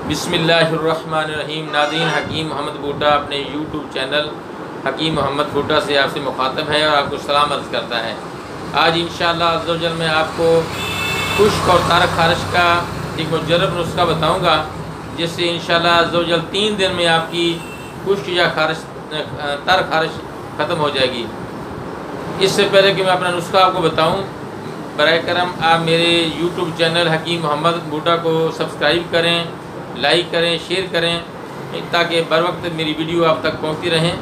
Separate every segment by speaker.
Speaker 1: बिस्मिल्लाहिर्रहमानिर्रहीम। नाज़रीन, हकीम मोहम्मद बूटा अपने यूट्यूब चैनल हकीम मोहम्मद बूटा से आपसे मुखातब है और आपको सलाम अर्ज़ करता है। आज इंशाअल्लाह अज़्ज़ व जल मैं आपको खुश्क और तर खारिश का एक मुजर्रब नुस्खा बताऊंगा, जिससे इंशाअल्लाह अज़्ज़ व जल 3 दिन में आपकी खुश्क या तर खारिश ख़त्म हो जाएगी। इससे पहले कि मैं अपना नुस्खा आपको बताऊं, बराए करम आप मेरे यूट्यूब चैनल हकीम मोहम्मद बूटा को सब्सक्राइब करें, लाइक करें, शेयर करें, ताकि बर वक्त मेरी वीडियो आप तक पहुंचती रहें।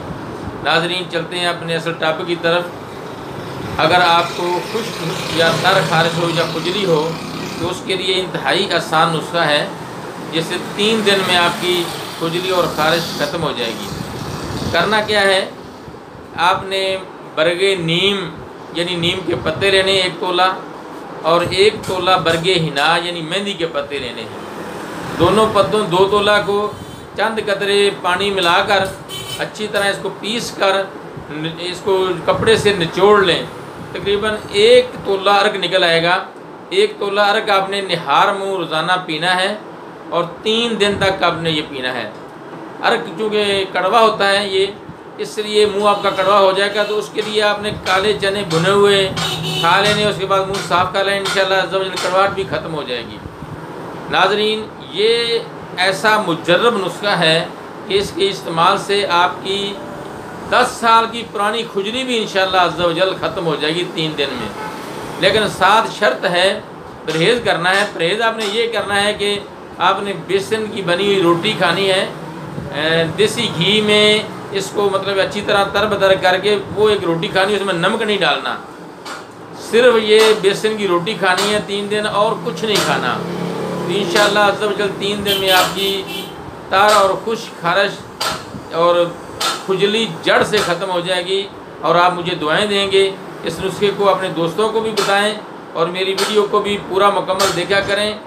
Speaker 1: नाज़रीन, चलते हैं अपने असल टॉपिक की तरफ। अगर आपको खुश्क या तर खारिश हो या खुजली हो तो उसके लिए इंतहाई आसान नुस्खा है, जिससे 3 दिन में आपकी खुजली और खारिश ख़त्म हो जाएगी। करना क्या है, आपने बरगे नीम यानी नीम के पत्ते लेने 1 तोला और 1 तोला बरगे हिना यानी मेहंदी के पत्ते लेने हैं। दोनों पत्तों 2 तोला को चंद कतरे पानी मिलाकर अच्छी तरह इसको पीस कर इसको कपड़े से निचोड़ लें। तकरीबन 1 तोला अर्क निकल आएगा। 1 तोला अर्क आपने निहार मुँह रोज़ाना पीना है और 3 दिन तक आपने ये पीना है। अर्क चूँकि कड़वा होता है, ये इसलिए मुंह आपका कड़वा हो जाएगा, तो उसके लिए आपने काले चने भुने हुए खा लेने, उसके बाद मुंह साफ़ कर लें। इंशाअल्लाह अज़्ज़ व जल कड़वाहट भी ख़त्म हो जाएगी। नाज़रीन, ये ऐसा मुजर्रब नुस्खा है कि इसके इस्तेमाल से आपकी 10 साल की पुरानी खुजली भी इंशाअल्लाह अज़्ज़ व जल ख़त्म हो जाएगी 3 दिन में। लेकिन साथ शर्त है, परहेज़ करना है। परहेज़ आपने ये करना है कि आपने बेसन की बनी हुई रोटी खानी है, देसी घी में इसको मतलब अच्छी तरह तरबतर करके वो एक रोटी खानी है, उसमें नमक नहीं डालना, सिर्फ ये बेसन की रोटी खानी है 3 दिन, और कुछ नहीं खाना। तो इंशाअल्लाह अज़्ज़ व जल 3 दिन में आपकी तर और खुश्क खारिश और खुजली जड़ से ख़त्म हो जाएगी और आप मुझे दुआएं देंगे। इस नुस्खे को अपने दोस्तों को भी बताएं और मेरी वीडियो को भी पूरा मुकम्मल देखा करें।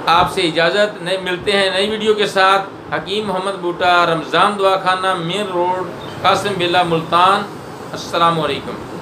Speaker 1: आपसे इजाज़त, नए मिलते हैं नई वीडियो के साथ। हकीम मोहम्मद बूटा, रमज़ान दुआ खाना, मेन रोड, कासिम बिल्ला, मुल्तान। अस्सलामु अलैकुम।